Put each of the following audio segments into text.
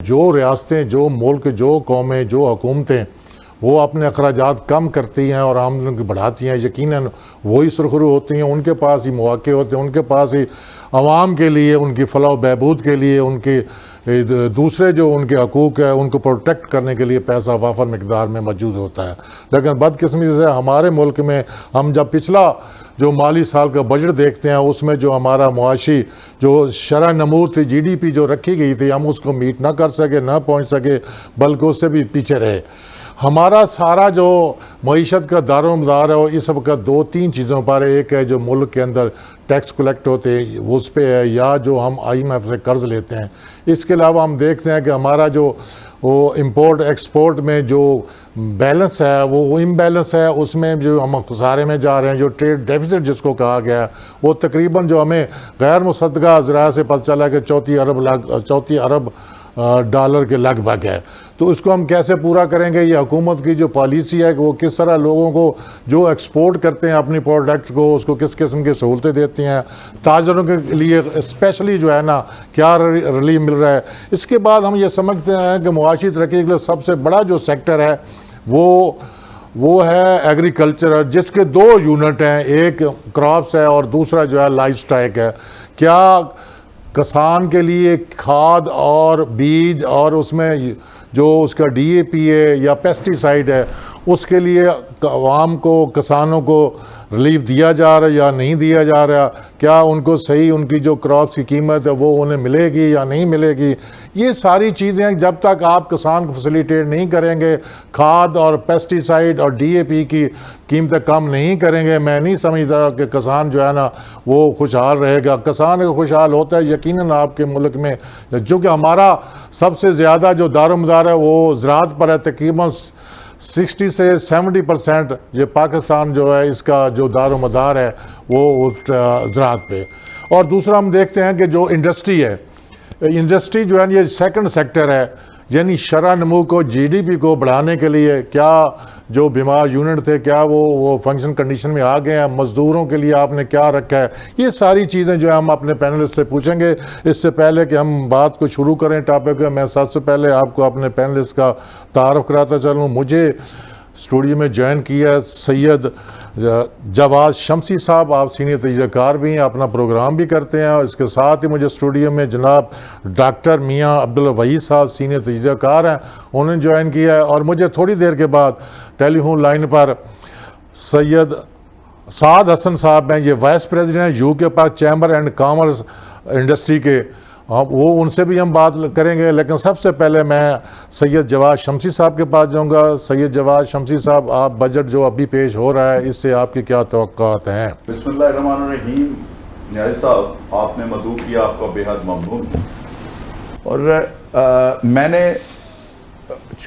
जो रियासतें, जो मुल्क, जो कौमें, जो हुकूमतें वो अपने अखराजात कम करती हैं और आमदनी की बढ़ाती हैं, यकीनन वही सुरखरू होती हैं, उनके पास ही मौके होते हैं, उनके पास ही आवाम के लिए, उनकी फलाह बहबूद के लिए, उनके दूसरे जो उनके हकूक़ है उनको प्रोटेक्ट करने के लिए पैसा वाफर मकदार में मौजूद होता है। लेकिन बदकिस्मती से हमारे मुल्क में हम जब पिछला जो माली साल का बजट देखते हैं उसमें जो हमारा मुआशी जो शरह नमूर थी, GDP जो रखी गई थी, हम उसको मीट ना कर सके, ना पहुँच सके, बल्कि उससे भी पीछे रहे। हमारा सारा जो मईशत का दारोमदार है वो इस वक्त दो तीन चीज़ों पर, एक है जो मुल्क के अंदर टैक्स कलेक्ट होते हैं उस पे है, या जो हम IMF से कर्ज़ लेते हैं। इसके अलावा हम देखते हैं कि हमारा जो वो इंपोर्ट एक्सपोर्ट में जो बैलेंस है वो इम्बैलेंस है, उसमें जो हम खसारे में जा रहे हैं, जो ट्रेड डेफिसिट जिसको कहा गया है वो तकरीबन जो हमें गैर मुसद्दक़ा ज़राए से पता चला कि 34 अरब डॉलर के लगभग है। तो उसको हम कैसे पूरा करेंगे? ये हुकूमत की जो पॉलिसी है कि वो किस तरह लोगों को जो एक्सपोर्ट करते हैं अपनी प्रोडक्ट्स को, उसको किस किस्म की सहूलतें देती हैं, ताजरों के लिए स्पेशली जो है ना क्या रिलीफ मिल रहा है। इसके बाद हम ये समझते हैं कि मुआशी तरक्की के लिए सबसे बड़ा जो सेक्टर है वो है एग्रीकल्चर, जिसके दो यूनिट हैं, एक क्रॉप्स है और दूसरा जो है लाइफ स्टॉक है। क्या किसान के लिए खाद और बीज और उसमें जो उसका DAP है या पेस्टिसाइड है उसके लिए आवाम को, किसानों को रिलीफ दिया जा रहा है या नहीं दिया जा रहा? क्या उनको सही उनकी जो क्रॉप्स की कीमत है वो उन्हें मिलेगी या नहीं मिलेगी? ये सारी चीज़ें जब तक आप किसान को फैसिलिटेट नहीं करेंगे, खाद और पेस्टिसाइड और DAP की कीमतें कम नहीं करेंगे, मैं नहीं समझता कि किसान जो है ना वो खुशहाल रहेगा। किसान का खुशहाल होता है यकीनन आपके मुल्क में, जो कि हमारा सबसे ज़्यादा जो दारोमदार है वो ज़राअत पर है, तकरीबन 60 से 70% ये पाकिस्तान जो है इसका जो दारोमदार है वो ज़राअत पे। और दूसरा हम देखते हैं कि जो इंडस्ट्री है, इंडस्ट्री जो है ये सेकंड सेक्टर है, यानी शरह नमू को, GDP को बढ़ाने के लिए क्या जो बीमार यूनिट थे क्या वो फंक्शन कंडीशन में आ गए हैं? मज़दूरों के लिए आपने क्या रखा है? ये सारी चीज़ें जो है हम अपने पैनलिस्ट से पूछेंगे। इससे पहले कि हम बात को शुरू करें टॉपिक में, मैं सबसे पहले आपको अपने पैनलिस्ट का तारुफ कराता चलूँ। मुझे स्टूडियो में ज्वाइन किया सैयद जवाद शमसी साहब, आप सीनियर तजज़ियाकार भी हैं, अपना प्रोग्राम भी करते हैं। और इसके साथ ही मुझे स्टूडियो में जनाब डॉक्टर मियाँ अब्दुल वहीद साहब, सीनियर तजज़ियाकार हैं, उन्होंने ज्वाइन किया है। और मुझे थोड़ी देर के बाद टेलीफोन लाइन पर सैयद साद हसन साहब हैं, ये वाइस प्रेसिडेंट हैं UK पाक चैम्बर एंड कॉमर्स इंडस्ट्री के, वो उनसे भी हम बात करेंगे। लेकिन सबसे पहले मैं सैयद जवाद शमसी साहब के पास जाऊंगा। सैयद जवाद शमसी साहब, आप बजट जो अभी पेश हो रहा है इससे आपकी क्या तवक्कुआत हैं? बिस्मिल्लाहिर्रहमानिर्रहीम। न्याज़ साहब, आपने मदऊ किया, आपका बेहद ममनून। और मैंने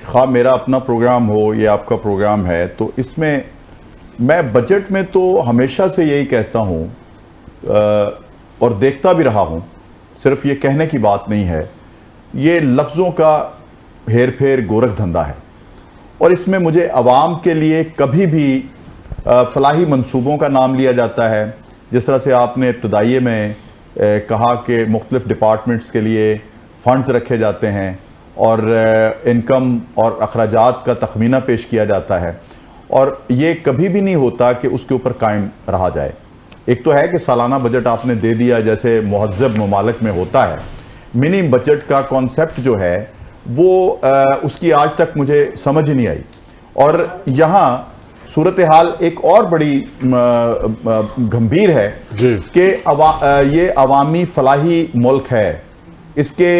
खा मेरा अपना प्रोग्राम हो या आपका प्रोग्राम है, तो इसमें मैं बजट में तो हमेशा से यही कहता हूँ और देखता भी रहा हूँ, सिर्फ ये कहने की बात नहीं है, ये लफ्ज़ों का हेर फेर गोरख धंधा है। और इसमें मुझे आवाम के लिए कभी भी फलाही मंसूबों का नाम लिया जाता है, जिस तरह से आपने इब्तदाइये में कहा कि मुख्तलिफ डिपार्टमेंट्स के लिए फ़ंड्स रखे जाते हैं और इनकम और अखराजात का तखमीना पेश किया जाता है, और ये कभी भी नहीं होता कि उसके ऊपर कायम रहा जाए। एक तो है कि सालाना बजट आपने दे दिया जैसे मुहज़्ज़ब ममालिक में होता है, मिनी बजट का कॉन्सेप्ट जो है वो उसकी आज तक मुझे समझ नहीं आई। और यहाँ सूरत हाल एक और बड़ी गंभीर है कि ये अवामी फलाही मुल्क है, इसके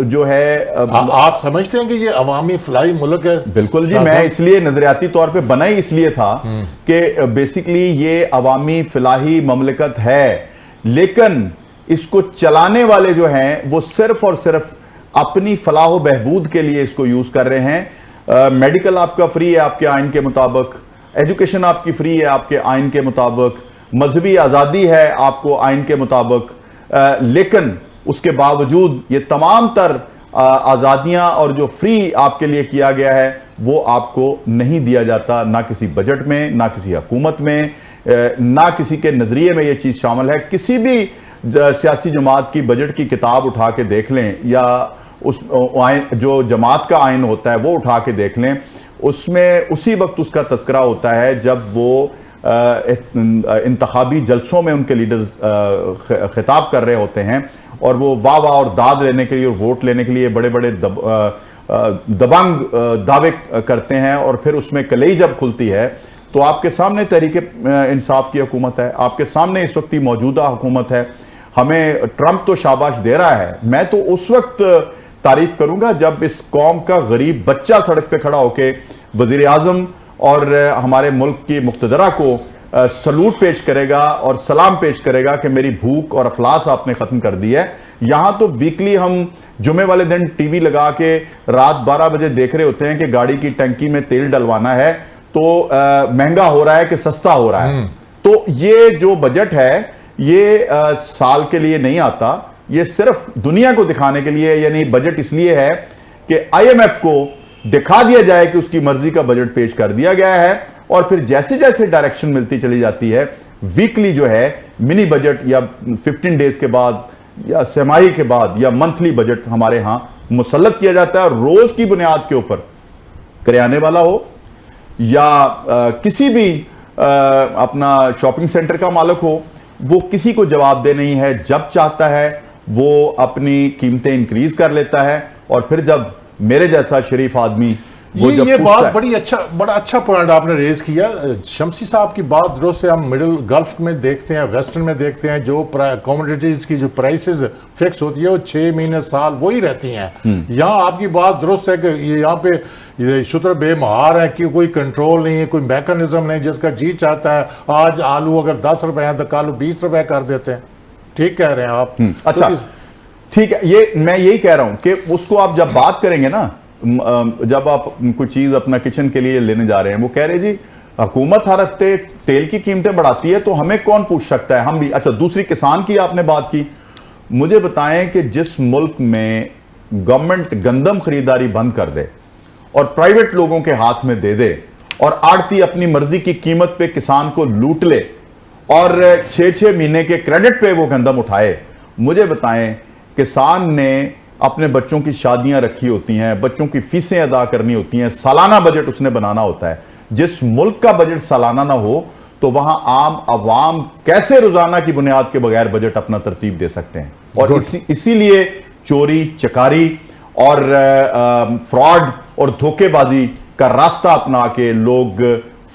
जो है आप समझते हैं कि ये अवामी फलाही मुल्क है? बिल्कुल जी, मैं इसलिए नजरियाती तौर पे बना ही इसलिए था कि बेसिकली ये अवामी फलाही ममलिकत है, लेकिन इसको चलाने वाले जो हैं वो सिर्फ और सिर्फ अपनी फलाह बहबूद के लिए इसको यूज कर रहे हैं। मेडिकल आपका फ्री है आपके आइन के मुताबिक, एजुकेशन आपकी फ्री है आपके आइन के मुताबिक, मजहबी आज़ादी है आपको आइन के मुताबिक, लेकिन उसके बावजूद ये तमाम तर आज़ादियाँ और जो फ्री आपके लिए किया गया है वो आपको नहीं दिया जाता, ना किसी बजट में, ना किसी हुकूमत में, ना किसी के नज़रिए में ये चीज़ शामिल है। किसी भी सियासी जमात की बजट की किताब उठा के देख लें या उस आइन, जो जमात का आइन होता है वो उठा के देख लें, उसमें उसी वक्त उसका तज़किरा होता है जब वो इंतखाबी जलसों में उनके लीडर्स खिताब कर रहे होते हैं और वो वाह वाह और दाद लेने के लिए और वोट लेने के लिए बड़े बड़े दबंग दावे करते हैं, और फिर उसमें कलई जब खुलती है तो आपके सामने तहरीक इंसाफ की हुकूमत है, आपके सामने इस वक्त की मौजूदा हुकूमत है। हमें ट्रंप तो शाबाश दे रहा है, मैं तो उस वक्त तारीफ करूंगा जब इस कौम का गरीब बच्चा सड़क पे खड़ा होकर वजीर आजम और हमारे मुल्क की मुक्तदरा को सलूट पेश करेगा और सलाम पेश करेगा कि मेरी भूख और अफलास आपने खत्म कर दी है। यहां तो वीकली हम जुमे वाले दिन टीवी लगा के रात 12 बजे देख रहे होते हैं कि गाड़ी की टंकी में तेल डलवाना है तो महंगा हो रहा है कि सस्ता हो रहा है। तो ये जो बजट है ये साल के लिए नहीं आता, ये सिर्फ दुनिया को दिखाने के लिए, यानी बजट इसलिए है कि IMF को दिखा दिया जाए कि उसकी मर्जी का बजट पेश कर दिया गया है, और फिर जैसे जैसे डायरेक्शन मिलती चली जाती है वीकली जो है मिनी बजट या 15 डेज के बाद या छमाही के बाद या मंथली बजट हमारे यहां मुसल्लत किया जाता है। रोज की बुनियाद के ऊपर करियाने वाला हो या किसी भी अपना शॉपिंग सेंटर का मालिक हो, वो किसी को जवाबदेह नहीं है। जब चाहता है वो अपनी कीमतें इंक्रीज कर लेता है, और फिर जब मेरे जैसा शरीफ आदमी ये बात बड़ा अच्छा पॉइंट आपने रेज किया। शमसी साहब की बात दुरुस्त है। हम मिडिल गल्फ में देखते हैं, वेस्टर्न में देखते हैं, जो कमोडिटीज की जो प्राइसेस फिक्स होती है वो 6 महीने साल वही रहती हैं। यहाँ आपकी बात दुरुस्त है कि यहाँ पे शुतर बेमहार है कि कोई कंट्रोल नहीं है, कोई मैकेनिज्म नहीं, जिसका जी चाहता है आज आलू अगर 10 रुपए है तो कल 20 रुपए कर देते हैं। ठीक कह रहे हैं आप। अच्छा ठीक है, ये मैं यही कह रहा हूं कि उसको आप जब बात करेंगे ना, जब आप कोई चीज अपना किचन के लिए लेने जा रहे हैं, वो कह रहे जी हुकूमत हर हफ्ते तेल की कीमतें बढ़ाती है तो हमें कौन पूछ सकता है, हम भी। अच्छा, दूसरी किसान की आपने बात की, मुझे बताएं कि जिस मुल्क में गवर्नमेंट गंदम खरीदारी बंद कर दे और प्राइवेट लोगों के हाथ में दे दे और आड़ती अपनी मर्जी की कीमत पे किसान को लूट ले और 6-6 महीने के क्रेडिट पे वो गंदम उठाए, मुझे बताएं किसान ने अपने बच्चों की शादियां रखी होती हैं, बच्चों की फीसें अदा करनी होती हैं, सालाना बजट उसने बनाना होता है। जिस मुल्क का बजट सालाना ना हो तो वहां आम अवाम कैसे रोजाना की बुनियाद के बगैर बजट अपना तरतीब दे सकते हैं? और इसीलिए चोरी चकारी और फ्रॉड और धोखेबाजी का रास्ता अपना के लोग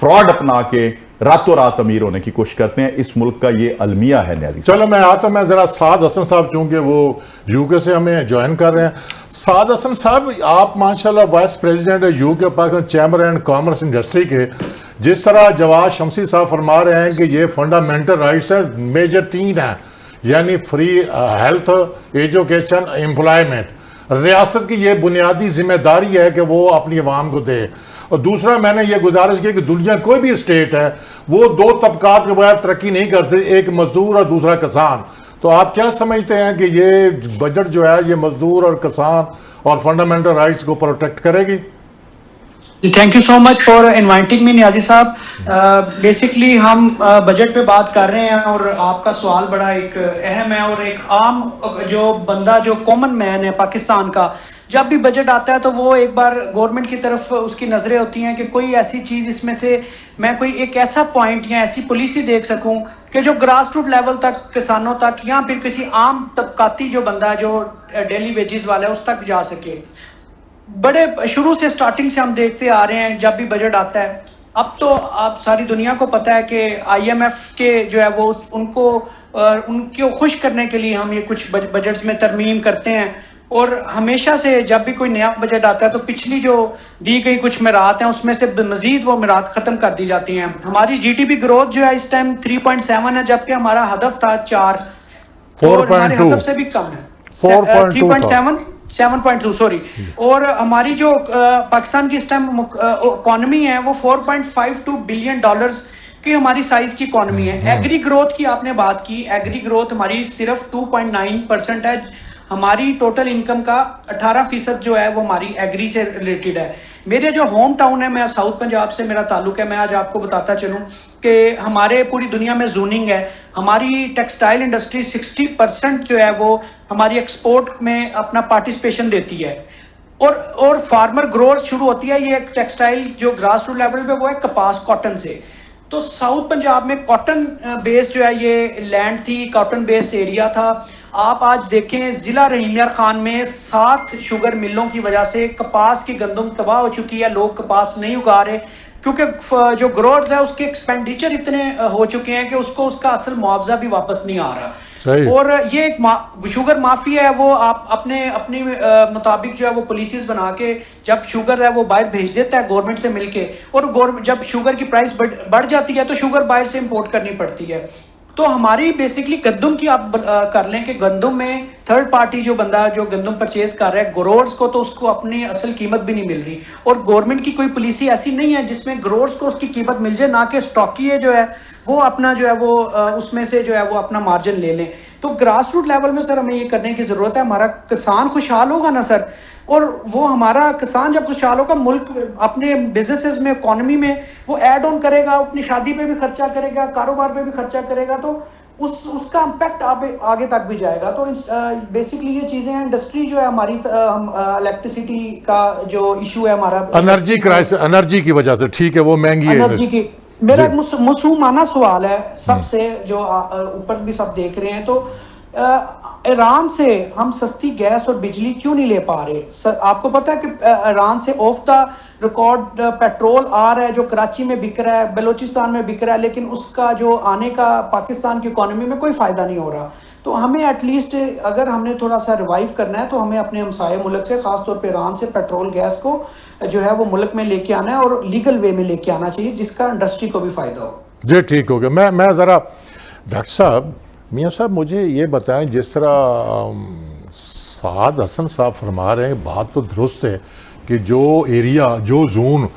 फ्रॉड अपना के रातों रात अमीर होने की कोशिश करते हैं। इस मुल्क का ये अलमिया है न्याजी। चलो मैं आता हूं, मैं जरा साद हसन साहब, चूंकि वो यूके से हमें ज्वाइन कर रहे हैं। साद हसन साहब, आप माशाल्लाह वाइस प्रेसिडेंट है UK Pakistan chamber and commerce industry के। जिस तरह जवाद शमसी साहब फरमा रहे हैं कि ये फंडामेंटल राइट्स है, मेजर 3 है, यानी फ्री हेल्थ, एजुकेशन, एम्प्लॉयमेंट। रियासत की ये बुनियादी जिम्मेदारी है कि वो अपनी आवाम को दे। और दूसरा, मैंने ये गुजारिश की कि दुनिया कोई भी स्टेट है वो 2 तबकात के बगैर तरक्की नहीं कर सकती, एक मजदूर और दूसरा किसान। तो आप क्या समझते हैं कि ये बजट जो है ये मजदूर और किसान और फंडामेंटल राइट्स को प्रोटेक्ट करेगी? Thank you so much for inviting me Niazi साहब। बेसिकली हम बजट पे बात कर रहे हैं और आपका सवाल बड़ा एक अहम है, और एक आम जो बंदा, जो कॉमन मैन है पाकिस्तान का, जब भी बजट आता है तो वो एक बार गवर्नमेंट की तरफ उसकी नज़रें होती हैं कि कोई ऐसी चीज़ इसमें से मैं कोई एक ऐसा पॉइंट या ऐसी पॉलिसी देख सकूं कि जो ग्रास रूट लेवल तक, किसानों तक, या फिर किसी आम तबकाती जो बंदा है जो डेली वेजेस वाला है उस तक जा सके। बड़े शुरू से, स्टार्टिंग से हम देखते आ रहे हैं जब भी बजट आता है। अब तो आप सारी दुनिया को पता है कि IMF के जो है वो उनको खुश करने के लिए हम ये कुछ बजट्स में तरमीम करते हैं, और हमेशा से जब भी कोई नया बजट आता है तो पिछली जो दी गई कुछ मिरात हैं उसमें से मजीद वो मिरात खत्म कर दी जाती हैं। हमारी GDP ग्रोथ जो है इस टाइम 3.7 है, जबकि हमारा हदफ था 4, 4.2 हदफ से भी कम है, 7.2 सॉरी। और हमारी जो पाकिस्तान की इस टाइम इकॉनमी है वो $4.52 बिलियन की हमारी साइज की इकॉनमी है। एग्री ग्रोथ की आपने बात की, एग्री ग्रोथ हमारी सिर्फ 2.9% है, हमारी टोटल इनकम का 18% जो है वो हमारी एग्री से रिलेटेड है। मेरे जो होम टाउन है, मैं साउथ पंजाब से मेरा ताल्लुक है, मैं आज आपको बताता चलूँ कि हमारे पूरी दुनिया में जूनिंग है। हमारी टेक्सटाइल इंडस्ट्री 60% जो है वो हमारी एक्सपोर्ट में अपना पार्टिसिपेशन देती है। और फार्मर ग्रोथ शुरू होती है ये टेक्सटाइल जो ग्रास रूट लेवल पे वो है कपास कॉटन से। तो साउथ पंजाब में कॉटन बेस जो है ये लैंड थी, कॉटन बेस एरिया था। आप आज देखें ज़िला रहीम यार खान में 7 शुगर मिलों की वजह से कपास की गंदम तबाह हो चुकी है, लोग कपास नहीं उगा रहे क्योंकि जो ग्रोअर्स है उसके एक्सपेंडिचर इतने हो चुके हैं कि उसको उसका असल मुआवजा भी वापस नहीं आ रहा। सही। और ये एक शुगर माफिया है, वो आप अपनी मुताबिक जो है वो पॉलिसीज बना के जब शुगर है वो बाहर भेज देता है गवर्नमेंट से मिलके, और जब शुगर की प्राइस बढ़ जाती है तो शुगर बाहर से इंपोर्ट करनी पड़ती है। तो हमारी बेसिकली गंदम की आप कर लें कि गंदम में थर्ड पार्टी जो बंदा जो गंदम परचेज कर रहा है ग्रोअर्स को, तो उसको अपनी असल कीमत भी नहीं मिल रही। और गवर्नमेंट की कोई पॉलिसी ऐसी नहीं है जिसमें ग्रोअर्स को उसकी कीमत मिल जाए, ना कि स्टॉकिए जो है वो अपना जो है वो उसमें से जो है वो अपना मार्जिन ले लें। तो ग्रास रूट लेवल में सर हमें ये करने की ज़रूरत है। हमारा किसान खुशहाल होगा ना सर, और वो हमारा किसान जब खुशहाल होगा, मुल्क अपने बिजनेसेस में, इकोनॉमी में वो ऐड ऑन करेगा, अपनी शादी पे भी खर्चा करेगा, कारोबार पे भी खर्चा करेगा, तो उसका इम्पैक्ट आगे तक भी जाएगा। तो बेसिकली ये चीज़ें हैं। इंडस्ट्री जो है हमारी, इलेक्ट्रिसिटी का जो इशू है हमारा, एनर्जी क्राइसिस, एनर्जी की वजह से, ठीक है वो महंगी है एनर्जी की। मेरा एक मासूमाना सवाल है सबसे, जो ऊपर भी सब देख रहे हैं, तो ईरान से हम सस्ती गैस और बिजली क्यों नहीं ले पा रहे? आपको पता है कि ईरान से ऑफ द रिकॉर्ड पेट्रोल आ रहा है जो कराची में बिक रहा है, बलूचिस्तान में बिक रहा है, लेकिन उसका जो आने का पाकिस्तान की इकोनॉमी में कोई फ़ायदा नहीं हो रहा। तो हमें एटलीस्ट अगर हमने थोड़ा सा रिवाइव करना है तो हमें अपने हमसाये मुल्क से, ख़ासतौर पर ईरान से पेट्रोल गैस को जो है वो मुल्क में लेके आना है और लीगल वे में लेके आना चाहिए, जिसका इंडस्ट्री को भी फ़ायदा हो। जी ठीक हो गया। मैं ज़रा डॉक्टर साहब, मियाँ साहब मुझे ये बताएं, जिस तरह साद हसन साहब फरमा रहे हैं, बात तो दुरुस्त है कि जो एरिया, जो जोन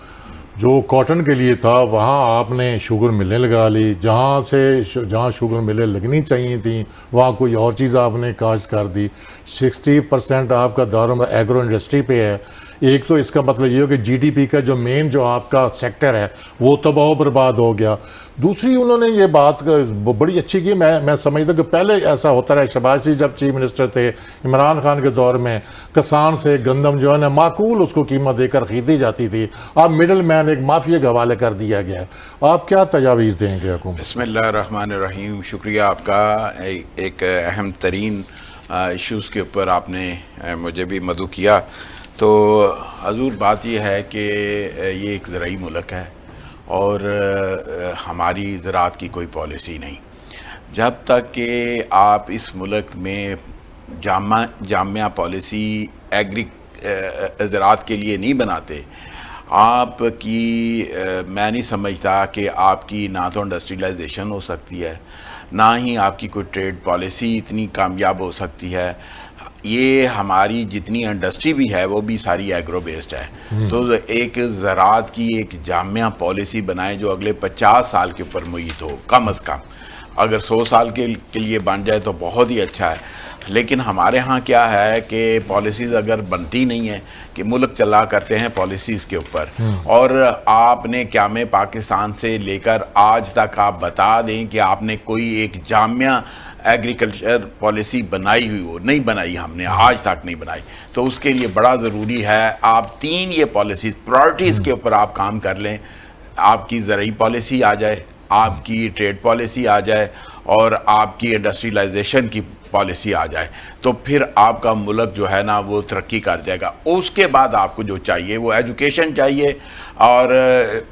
जो कॉटन के लिए था वहाँ आपने शुगर मिलें लगा ली, जहाँ शुगर मिलें लगनी चाहिए थी वहाँ कोई और चीज़ आपने काश्त कर दी। 60% आपका दारोमदार एग्रो इंडस्ट्री पे है। एक तो इसका मतलब ये हो कि जीडीपी का जो मेन जो आपका सेक्टर है वो तबाह बर्बाद हो गया। दूसरी उन्होंने ये बात बड़ी अच्छी की, मैं समझता कि पहले ऐसा होता रहा, शहबाज शरीफ जब चीफ मिनिस्टर थे, इमरान खान के दौर में किसान से गंदम जो है ना माकूल उसको कीमत देकर ख़रीदी जाती थी। अब मिडल मैन एक माफिया के हवाले कर दिया गया है। आप क्या तजावीज़ देंगे हुकूमत? बिस्मिल्लाहिर्रहमानिर्रहीम। शुक्रिया आपका। एक अहम तरीन इश्यूज़ के ऊपर आपने मुझे भी मदऊ किया। तो हजूर बात यह है कि ये एक ज़राई मुल्क है और हमारी ज़राअत की कोई पॉलिसी नहीं। जब तक कि आप इस मुल्क में जामिया पॉलिसी ज़राअत के लिए नहीं बनाते, आपकी मैं नहीं समझता कि आपकी ना तो इंडस्ट्रियलाइजेशन हो सकती है, ना ही आपकी कोई ट्रेड पॉलिसी इतनी कामयाब हो सकती है। ये हमारी जितनी इंडस्ट्री भी है वो भी सारी एग्रो बेस्ड है। तो एक ज़राअत की एक जामिया पॉलिसी बनाए जो अगले 50 साल के ऊपर मुहित हो, कम अज़ कम। अगर 100 साल के लिए बन जाए तो बहुत ही अच्छा है। लेकिन हमारे यहाँ क्या है कि पॉलिसीज़ अगर बनती नहीं है कि मुल्क चला करते हैं पॉलिसीज़ के ऊपर, और आपने क्या में पाकिस्तान से लेकर आज तक आप बता दें कि आपने कोई एक जामिया एग्रीकल्चर पॉलिसी बनाई हुई हो, नहीं बनाई, हमने आज तक नहीं बनाई। तो उसके लिए बड़ा ज़रूरी है आप 3 ये पॉलिसी प्रायोरिटीज़ के ऊपर आप काम कर लें। आपकी ज़राई पॉलिसी आ जाए, आपकी ट्रेड पॉलिसी आ जाए और आपकी इंडस्ट्रियलाइजेशन की पॉलिसी आ जाए, तो फिर आपका मुल्क जो है ना वो तरक्की कर जाएगा। उसके बाद आपको जो चाहिए वो एजुकेशन चाहिए और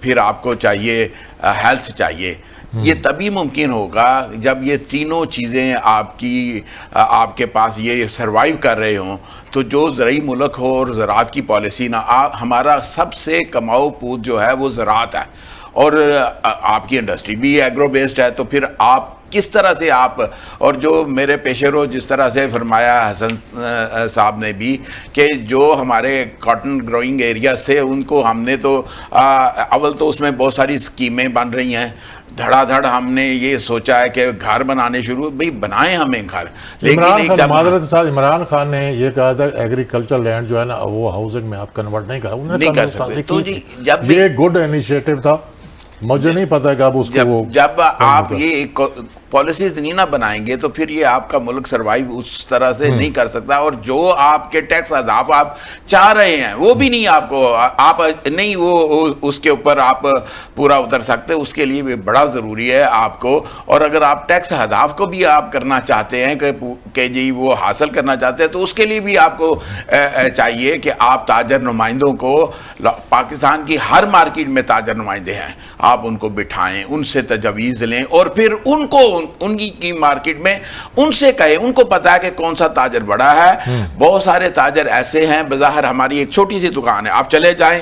फिर आपको चाहिए हेल्थ चाहिए। ये तभी मुमकिन होगा जब ये तीनों चीज़ें आपके पास ये सर्वाइव कर रहे हों। तो जो ज़राई मुल्क हो और ज़राअत की पॉलिसी ना, हमारा सबसे कमाऊ पूत जो है वो ज़राअत है और आपकी इंडस्ट्री भी एग्रो बेस्ड है। तो फिर आप किस तरह से आप, और जो मेरे पेशेरो जिस तरह से फरमाया हसन साहब ने भी कि जो हमारे कॉटन ग्रोइंग एरियाज़ थे उनको हमने तो अव्वल तो उसमें बहुत सारी स्कीमें बन रही हैं धड़ाधड़ हमने ये सोचा है कि घर बनाने शुरू, भाई बनाए हमें घर, लेकिन इमरान खान ने ये कहा था एग्रीकल्चर लैंड जो है ना वो हाउसिंग में आप कन्वर्ट नहीं करा, नहीं कर सकते। तो जी जब ये गुड इनिशिएटिव था, मुझे नहीं पता कि आप उसको जब आप ये पॉलिसीज नहीं ना बनाएंगे तो फिर ये आपका मुल्क सरवाइव उस तरह से नहीं कर सकता। और जो आपके टैक्स अहदाफ आप चाह रहे हैं वो भी नहीं आपको आप नहीं वो उसके ऊपर आप पूरा उतर सकते, उसके लिए भी बड़ा ज़रूरी है आपको। और अगर आप टैक्स अहदाफ को भी आप करना चाहते हैं कि जी वो हासिल करना चाहते हैं तो उसके लिए भी आपको चाहिए कि आप ताजर नुमाइंदों को, पाकिस्तान की हर मार्केट में ताजर नुमाइंदे हैं, आप उनको बिठाएं, उनसे तजवीज़ लें और फिर उनको उनकी की मार्केट में उनसे कहें। उनको पता है कि कौन सा ताजर बड़ा है। बहुत सारे ताजर ऐसे हैं, बज़ाहिर हमारी एक छोटी सी दुकान है, आप चले जाएं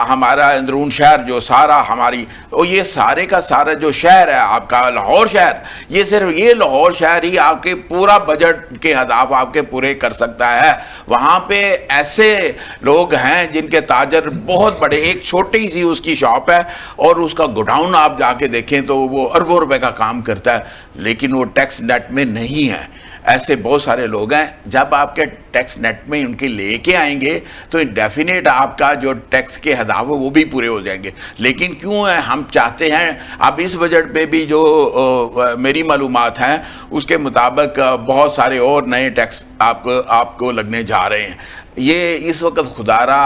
हमारा अंदरून शहर जो सारा हमारी ये सारे का सारा जो शहर है आपका लाहौर शहर, ये सिर्फ ये लाहौर शहर ही आपके पूरा बजट के हदाफ आपके पूरे कर सकता है। वहाँ पे ऐसे लोग हैं जिनके ताजर बहुत बड़े, एक छोटी सी उसकी शॉप है और उसका गोडाउन आप जाके देखें तो वो अरबों रुपए का काम करता है, लेकिन वो टैक्स नेट में नहीं है। ऐसे बहुत सारे लोग हैं, जब आपके टैक्स नेट में उनके लेके आएंगे तो डेफिनेट आपका जो टैक्स के हदाफ है वो भी पूरे हो जाएंगे। लेकिन क्यों है, हम चाहते हैं अब इस बजट पे भी जो मेरी मालूमात हैं उसके मुताबिक बहुत सारे और नए टैक्स आपको लगने जा रहे हैं। ये इस वक्त खुदारा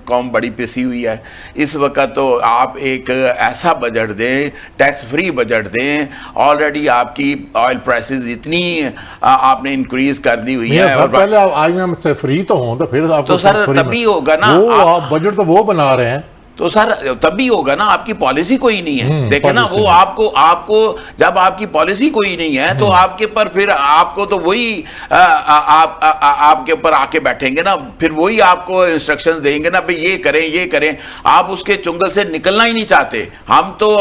कौम बड़ी पिसी हुई है, इस वक्त तो आप एक ऐसा बजट दें, टैक्स फ्री बजट दें। ऑलरेडी आपकी ऑयल प्राइसेस इतनी आपने इंक्रीज कर दी हुई है और पहले आप IMF से फ्री तो हो तो फिर आपको तो सर तभी होगा ना, आप बजट तो वो बना रहे हैं तो सर तभी होगा ना, आपकी पॉलिसी कोई नहीं है। देखे ना वो आपको जब आपकी पॉलिसी कोई नहीं है तो आपके पर फिर आपको तो वही आपके ऊपर आके बैठेंगे ना, फिर वही आपको इंस्ट्रक्शंस देंगे ना भाई ये करें। आप उसके चुंगल से निकलना ही नहीं चाहते। हम तो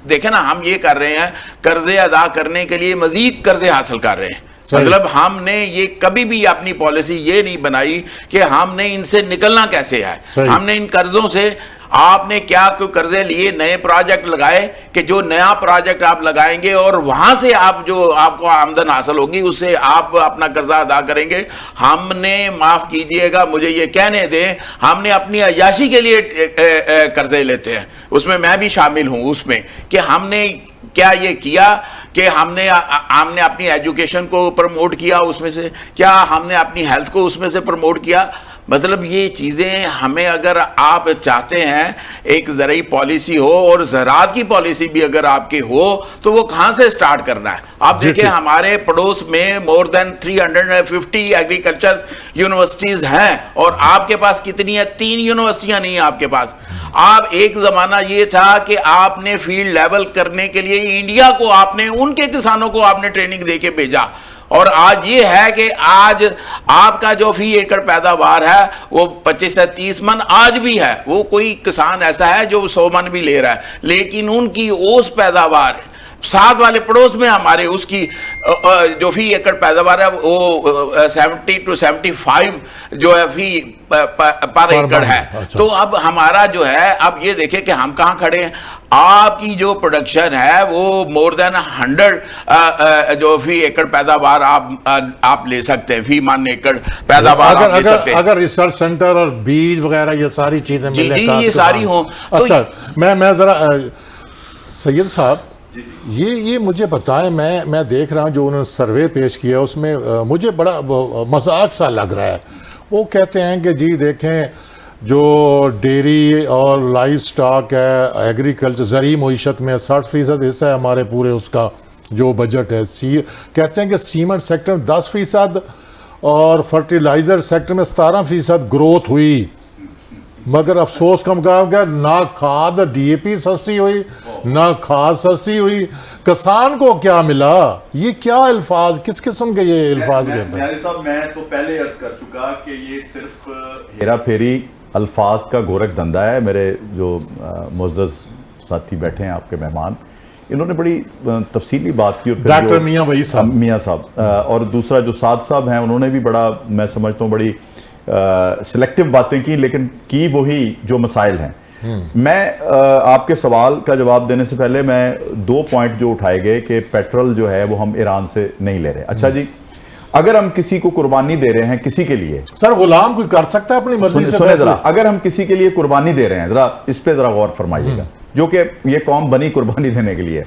देखे ना, हम ये कर रहे हैं, कर्जे अदा करने के लिए मजीद कर्जे हासिल कर रहे हैं। मतलब हमने ये कभी भी अपनी पॉलिसी ये नहीं बनाई कि हमने इनसे निकलना कैसे है। हमने इन कर्जों से, आपने क्या कोई कर्जे लिए, नए प्रोजेक्ट लगाए कि जो नया प्रोजेक्ट आप लगाएंगे और वहां से आप जो आपको आमदन हासिल होगी उससे आप अपना कर्जा अदा करेंगे। हमने, माफ कीजिएगा मुझे ये कहने दें, हमने अपनी अय्याशी के लिए कर्जे लेते हैं, उसमें मैं भी शामिल हूं उसमें, कि हमने क्या ये किया कि हमने अपनी एजुकेशन को प्रमोट किया, उसमें से क्या हमने अपनी हेल्थ को उसमें से प्रमोट किया। मतलब ये चीज़ें हमें, अगर आप चाहते हैं एक ज़राई पॉलिसी हो और ज़राअत की पॉलिसी भी अगर आपके हो तो वो कहाँ से स्टार्ट करना है। आप देखिए हमारे पड़ोस में मोर देन 350 एग्रीकल्चर यूनिवर्सिटीज़ हैं और आपके पास कितनी है? 3 यूनिवर्सिटियाँ नहीं है आपके पास। आप, एक ज़माना ये था कि आपने फील्ड लेवल करने के लिए इंडिया को आपने, उनके किसानों को आपने ट्रेनिंग दे के भेजा, और आज ये है कि आज आपका जो फी एकड़ पैदावार है वो 25 से 30 मन आज भी है। वो कोई किसान ऐसा है जो 100 मन भी ले रहा है, लेकिन उनकी ओस पैदावार साथ वाले पड़ोस में हमारे उसकी जो फी एकड़ पैदावार है वो 70 to 75 जो है फी पर एकड़ है। अच्छा। तो अब हमारा जो है, अब ये देखें कि हम कहाँ खड़े हैं। आपकी जो प्रोडक्शन है वो मोर देन 100 जो फी एकड़ पैदावार आप ले सकते हैं, फी मान एकड़ पैदावार आप ले सकते हैं अगर रिसर्च सेंटर और बीज वगैरह ये सारी चीजें जी ये सारी हो। अच्छा, मैं जरा सैयद साहब ये मुझे बताएं, मैं देख रहा हूँ जो उन्होंने सर्वे पेश किया उसमें मुझे बड़ा मजाक सा लग रहा है। वो कहते हैं कि जी देखें जो डेयरी और लाइव स्टॉक है, एग्रीकल्चर ज़रूरी मईशत में 60% हिस्सा है हमारे पूरे उसका जो बजट है। कहते हैं कि सीमेंट सेक्टर में 10% और फर्टिलाइज़र सेक्टर में 17% ग्रोथ हुई, मगर अफसोस का मुकाम क्या, ना खाद DAP सस्ती हुई, ना खाद सस्ती हुई। किसान को क्या मिला? ये क्या अल्फाज, किस किस्म के ये अल्फाज साहब? मैं तो पहले अर्ज कर चुका कि ये सिर्फ हेरा फेरी अल्फाज का गोरख धंधा है। मेरे जो मुअज़्ज़ज़ साथी बैठे हैं आपके मेहमान, इन्होंने बड़ी तफसीली बात की, और डॉक्टर मियां साहब और दूसरा जो साद साहब हैं उन्होंने भी बड़ा, मैं समझता हूँ बड़ी सिलेक्टिव बातें की, लेकिन की वही जो मसाइल हैं। मैं आपके सवाल का जवाब देने से पहले मैं 2 पॉइंट जो उठाए गए कि पेट्रोल जो है वो हम ईरान से नहीं ले रहे। अच्छा जी, अगर हम किसी को कुर्बानी दे रहे हैं किसी के लिए, सर गुलाम कोई कर सकता है अपनी मर्जी से सुने जरा, अगर हम किसी के लिए कुर्बानी दे रहे हैं, जरा इस पे जरा गौर फरमाइएगा, जो कि ये कौम बनी कुर्बानी देने के लिए,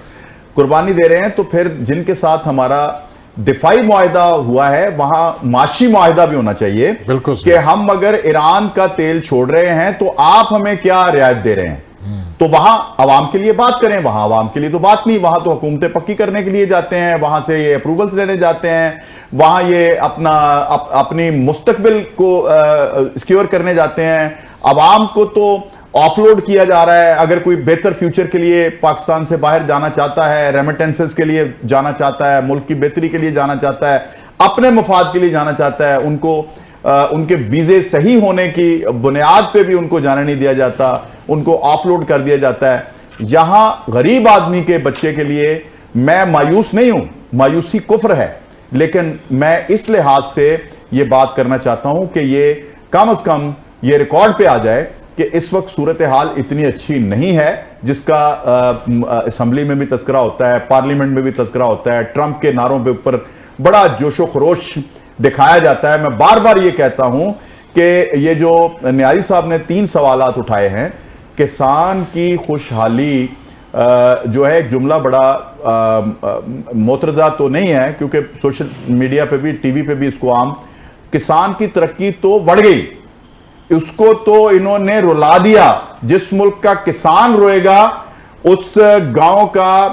कुर्बानी दे रहे हैं, तो फिर जिनके साथ हमारा दिफाई मुआहिदा हुआ है वहां माशी मुआहिदा भी होना चाहिए। बिल्कुल कि हम अगर ईरान का तेल छोड़ रहे हैं तो आप हमें क्या रियायत दे रहे हैं, तो वहां अवाम के लिए बात करें। वहां अवाम के लिए तो बात नहीं, वहां तो हुकूमतें पक्की करने के लिए जाते हैं, वहां से ये अप्रूवल्स लेने जाते हैं, वहां ये अपनी मुस्तकबिल को सिक्योर करने जाते हैं। अवाम को तो ऑफलोड किया जा रहा है। अगर कोई बेहतर फ्यूचर के लिए पाकिस्तान से बाहर जाना चाहता है, रेमिटेंसेस के लिए जाना चाहता है, मुल्क की बेहतरी के लिए जाना चाहता है, अपने मफाद के लिए जाना चाहता है, उनको उनके वीजे सही होने की बुनियाद पे भी उनको जाने नहीं दिया जाता, उनको ऑफलोड कर दिया जाता है। यहां गरीब आदमी के बच्चे के लिए मैं मायूस नहीं हूं, मायूसी कुफ्र है, लेकिन मैं इस लिहाज से यह बात करना चाहता हूं कि ये कम से कम ये रिकॉर्ड पे आ जाए कि इस वक्त सूरत हाल इतनी अच्छी नहीं है जिसका असम्बली में भी तस्करा होता है, पार्लियामेंट में भी तस्करा होता है, ट्रंप के नारों पे ऊपर बड़ा जोशो खरोश दिखाया जाता है। मैं बार बार ये कहता हूं कि ये जो न्याजी साहब ने 3 सवालात उठाए हैं, किसान की खुशहाली जो है एक जुमला बड़ा मोतरजा तो नहीं है, क्योंकि सोशल मीडिया पे भी टीवी पे भी इसको आम, किसान की तरक्की तो बढ़ गई, उसको तो इन्होंने रुला दिया। जिस मुल्क का किसान रोएगा उस गांव का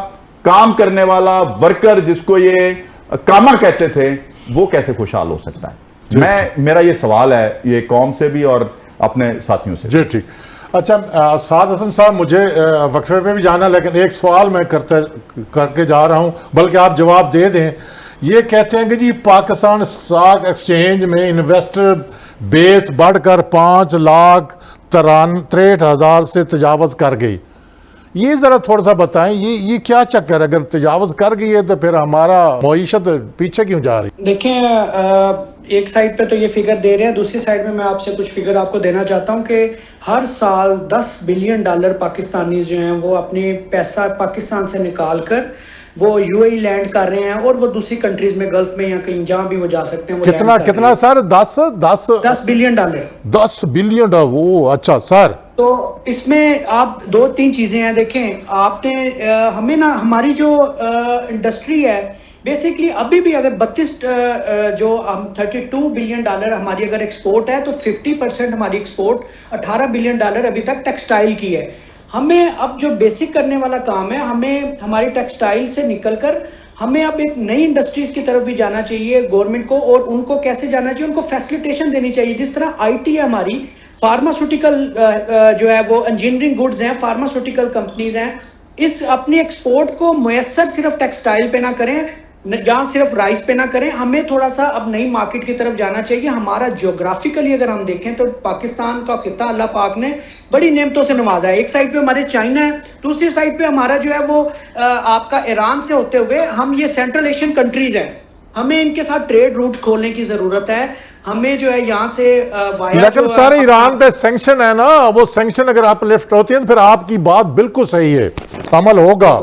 काम करने वाला वर्कर जिसको ये कामा कहते थे वो कैसे खुशहाल हो सकता है। मेरा ये सवाल है ये कौम से भी और अपने साथियों से जी। ठीक, अच्छा साद हसन साहब, मुझे वक्फे पे भी जाना, लेकिन एक सवाल मैं करके जा रहा हूं, बल्कि आप जवाब दे दें। ये कहते हैं कि जी पाकिस्तान स्टॉक एक्सचेंज में इन्वेस्टर बेस बढ़कर 5,63,000 से तजावज़ कर गई। ये ज़रा थोड़ा सा बताएं, ये क्या चक्कर है? अगर तजावज़ कर गई है तो फिर हमारा मईशत पीछे क्यों जा रही? देखें, एक साइड पे तो ये फिगर दे रहे हैं, दूसरी साइड में मैं आपसे कुछ फिगर आपको देना चाहता हूँ कि हर साल $10 बिलियन पाकिस्तानी जो हैं वो अपनी पैसा पाकिस्तान से निकाल कर वो यूएई लैंड कर रहे हैं, और वो दूसरी कंट्रीज में, गल्फ में या कहीं जहां भी वो जा सकते हैं। वो कितना sir? 10 billion dollar. 10 billion dollar, वो अच्छा सर। तो इसमें आप 2-3 चीजें हैं। देखें, आपने हमें ना, हमारी जो इंडस्ट्री है बेसिकली अभी भी अगर 32 बिलियन डॉलर हमारी अगर एक्सपोर्ट है, तो 50% हमारी एक्सपोर्ट 18 बिलियन डॉलर अभी तक टेक्सटाइल की है। हमें अब जो बेसिक करने वाला काम है, हमें हमारी टेक्सटाइल से निकलकर हमें अब एक नई इंडस्ट्रीज की तरफ भी जाना चाहिए गवर्नमेंट को। और उनको कैसे जाना चाहिए? उनको फैसिलिटेशन देनी चाहिए। जिस तरह आईटी है हमारी, फार्मास्यूटिकल जो है वो इंजीनियरिंग गुड्स हैं, फार्मास्यूटिकल कंपनीज हैं, इस अपनी एक्सपोर्ट को मुयस्सर सिर्फ टेक्सटाइल पे ना करें, जहाँ सिर्फ राइस पे ना करें। हमें थोड़ा सा अब नई मार्केट की तरफ जाना चाहिए। हमारा ज्योग्राफिकली अगर हम देखें तो पाकिस्तान का खिता अल्लाह पाक ने बड़ी नेमतों से नवाजा है। एक साइड पे हमारे चाइना है, दूसरी साइड पे हमारा जो है वो आपका ईरान से होते हुए हम ये सेंट्रल एशियन कंट्रीज हैं। हमें इनके साथ ट्रेड रूट खोलने की जरूरत है। हमें जो है यहाँ से लेकिन सारे ईरान पे सैंक्शन है ना, वो सैंक्शन अगर आप लिफ्ट होती है तो फिर आपकी बात बिल्कुल सही है, अमल होगा।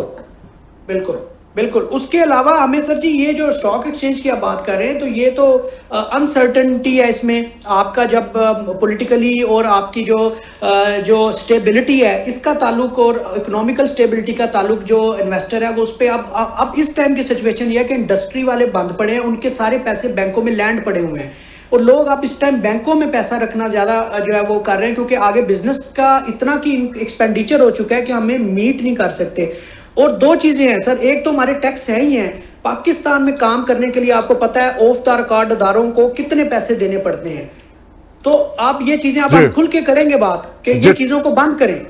बिल्कुल बिल्कुल। उसके अलावा हमें सर जी, ये जो स्टॉक एक्सचेंज की आप बात कर रहे हैं, तो ये तो अनसर्टेनिटी है इसमें। आपका जब पॉलिटिकली और आपकी जो स्टेबिलिटी है इसका ताल्लुक, और इकोनॉमिकल स्टेबिलिटी का ताल्लुक जो इन्वेस्टर है वो उस पर अब इस टाइम की सिचुएशन ये है कि इंडस्ट्री वाले बंद पड़े हैं, उनके सारे पैसे बैंकों में लैंड पड़े हुए हैं, और लोग अब इस टाइम बैंकों में पैसा रखना ज़्यादा जो है वो कर रहे हैं, क्योंकि आगे बिजनेस का इतना की एक्सपेंडिचर हो चुका है कि हमें मीट नहीं कर सकते। और 2 चीजें हैं सर, एक तो हमारे टैक्स है ही हैं। पाकिस्तान में काम करने के लिए आपको पता है ऑफ द रिकॉर्ड अदारों को कितने पैसे देने पड़ते हैं। तो आप ये चीजें आप खुल के करेंगे बात कि ये चीजों को बंद करें।